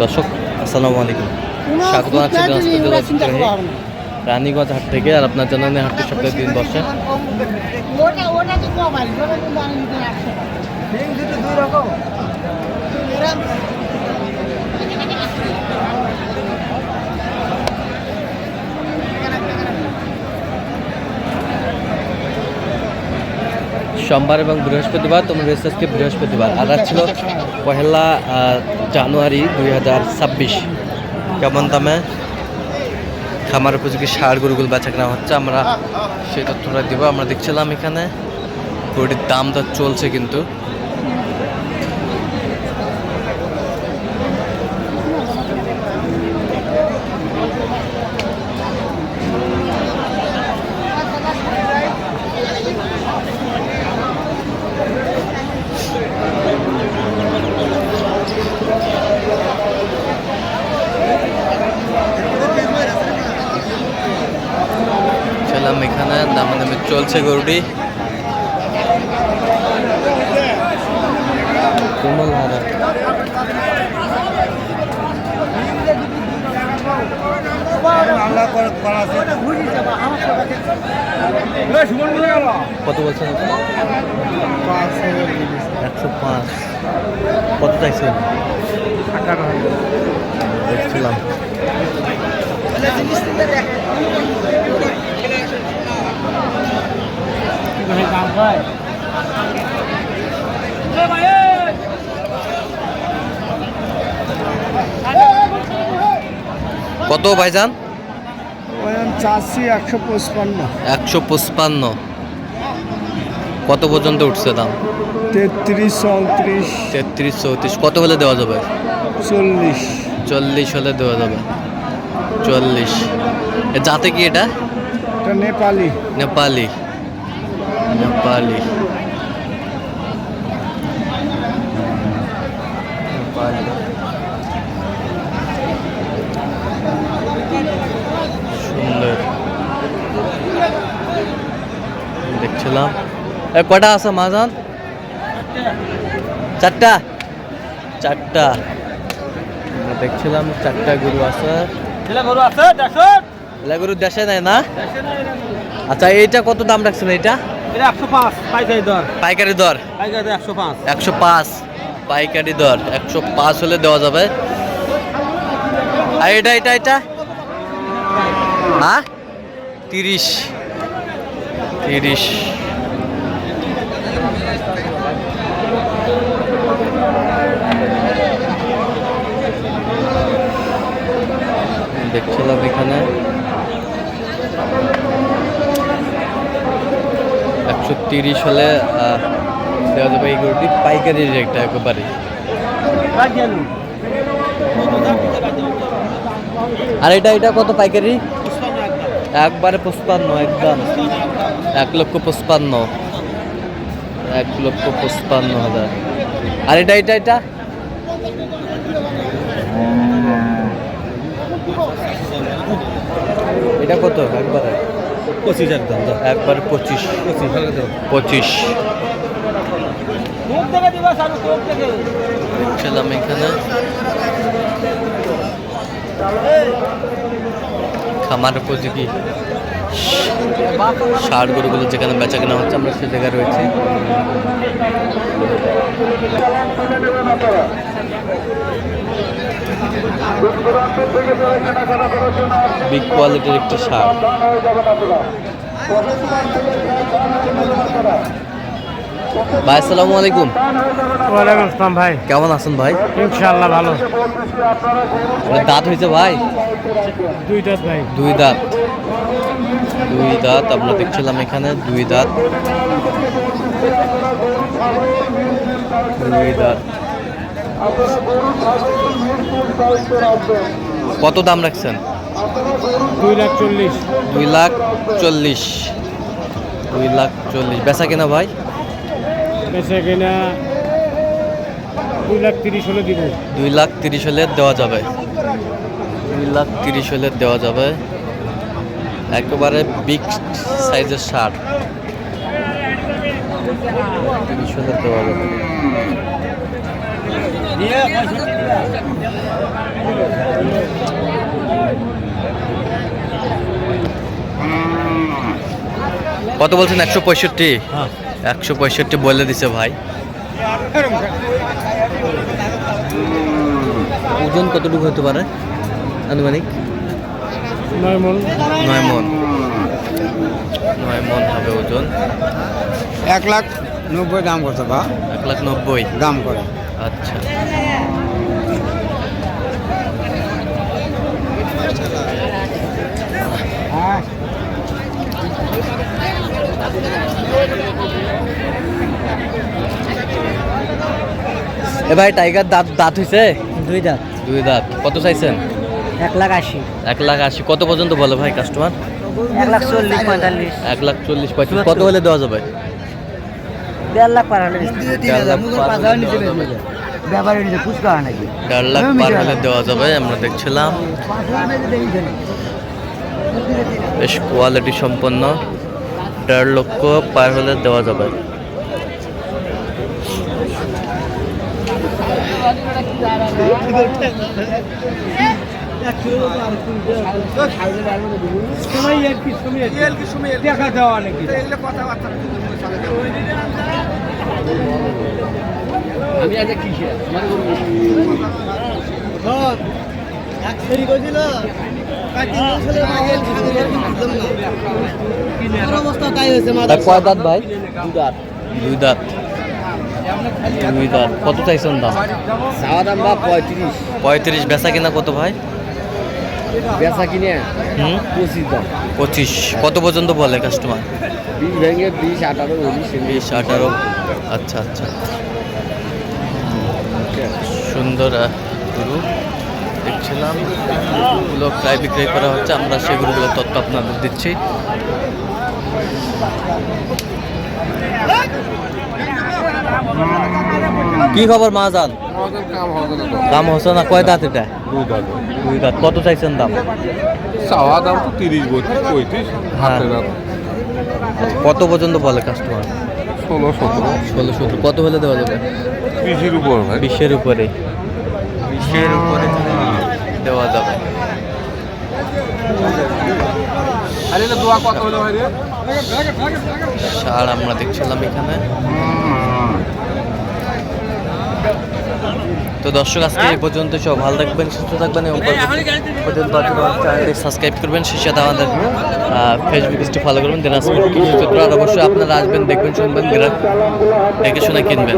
দর্শক আসসালামু আলাইকুম, স্বাগত আছি রানীগঞ্জ হাট থেকে। আর আপনার জানান হাটটি সপ্তাহে 3 বসে। সোমবার এবং বৃহস্পতিবার, তোমরা রয়েছে আজকে বৃহস্পতিবার। আর আজ ছিল 1 জানুয়ারি 2026। কেমন দামে খামার উপযোগী ষাঁড় গরুগুলো বেচা কেনা হচ্ছে আমরা সেই তথ্যটা দিব। আমরা দেখছিলাম এখানে গরুটির দাম দর চলছে কিন্তু। এখানে দামাদামি চলছে গরুটি। কত বলছেন? 105। কত চাইছেন? দেখছিলাম কত ভাইজান? চাচ্ছি 155। 155। কত পর্যন্ত উঠছে দাম? 33, 34। 33, 34। কত হলে দেওয়া যাবে? 40। 40 হলে দেওয়া যাবে। 40। যাতে কি এটা? এটা নেপালি। নেপালি। নেপালি। সুন্দর দেখছিলাম। কটা আছে মাজান? 4টা। 4টা দেখছিলাম। 4টা গরু আছে। গরু দেশে নাই না? আচ্ছা, এইটা কত দাম রাখছেন? এইটা 105 পাইকারি দর। পাইকারি দর 105। 105 পাইকারি দর। 105 হলে দেওয়া যাবে। আর এটা এটা এটা হ্যাঁ 30। 30। দেখছিলাম এখানে 130 হলে দেওয়া যাবে এই গরুটি। পাইকারি রেটটা একেবারে। আর এটা এটা কত পাইকারি? একবারে 55 একদম। 1,55,000। 1,55,000। আর এটা এটা এটা এটা কত? একবারে 25 একদম। একবারে 25। 25 দেখছিলাম এখানে খামার উপযোগী ষাঁড় গরুগুলো যেখানে বেচা কেনা হচ্ছে আমরা সে জায়গায় রয়েছি। বিগ কোয়ালিটির একটি ষাঁড়। ভাই আসসালামু আলাইকুম। ওয়ালাইকুম আসসালাম ভাই। কেমন আছেন ভাই? ইনশাআল্লাহ ভালো। দাঁত হয়েছে ভাই? 2 দাঁত ভাই। 2 দাঁত। 2 দাঁত আমরা দেখছিলাম এখানে। 2 দাঁত। 2 দাঁত। কত দাম রাখছেন? 2,40,000। 2,40,000। 2,40,000 বেচা কেনা ভাই? বেচা কেনা 2,30,000 হলে দিব। 2,30,000 হলে দেওয়া যাবে। 2,30,000 হলে দেওয়া যাবে। একেবারে বিগ সাইজের ষাঁড়। 30 হলে দেওয়া যাবে। কত বলছেন? 165। 165 বলে দিছে ভাই। ওজন কতটুকু হতে পারে আনুমানিক? 9 মণ। 9 মণ। 9 মণ হবে ওজন। 1,90,000 দাম করছে বা 1,90,000 দাম করে। আচ্ছা, এ ভাই টাইগার দাঁত দাঁত হইছে? 2 দাঁত। 2 দাঁত। কত চাইছেন? 1,80,000। 1,80,000। কত পর্যন্ত বলে ভাই কাস্টমার? 1,40,000 45। 1,40,000 45। কত হলে দেওয়া যাবে? 1.5 লাখ পার হলে 1.5 লাখ পার হলে দেওয়া যাবে। ব্যাপারে নিজে কুছ করা নাকি 1.5 লাখ পার হলে দেওয়া যাবে। আমরা দেখছিলাম বেশ কোয়ালিটি সম্পন্ন। 1.5 লক্ষ পার হলে দেওয়া যাবে। দেখা দেওয়া নাকি আমি আজ কিসে কয় দাঁত ভাই? 2 দাঁত। 2 দাঁত। 2 দাঁত। কত চাইছেন দাম? চাওয়া দাম বা 35। 35। বেচা কিনা কত ভাই? বেচা কিনে 25 দাম। 25। কত পর্যন্ত বলে কাস্টমার? 20 ভেঙে 20 18 20 18। আচ্ছা আচ্ছা, সুন্দর গরু দেখছিলাম। গরুগুলো ক্রয় বিক্রয় করা হচ্ছে, আমরা সেই গরুগুলোর তথ্য আপনাদের দিচ্ছি। কি খবর মাহাজান? দাম হচ্ছে না? কয় দাঁত এটা? 2 দাঁত। 2 দাঁত। কত চাইছেন দাম? চাওয়া দাম তো 30 35 হ্যাঁ। হাতে দাম কত পর্যন্ত বলে কাস্টমার? 16 17 16 17। কত হলে দেওয়া যাবে? 20 উপর ভাই। 20-এর উপরে। 20-এর উপরে দেওয়া যাবে। আরে না দোয়া কত হলো ভাই রে? ষাঁড় আমরা দেখছিলাম এখানে। তো দর্শক আজকে এই পর্যন্ত সব ভালো থাকবেন, সুস্থ থাকবেন এবং পর্যন্ত চ্যানেলটি সাবস্ক্রাইব করবেন। সেই সাথে আমাদের ফেসবুক পেজটি ফলো করবেন। দিনাজপুর কৃষি চিত্র। আর অবশ্যই আপনারা আসবেন, দেখবেন, শুনবেন, দেখে শুনে কিনবেন।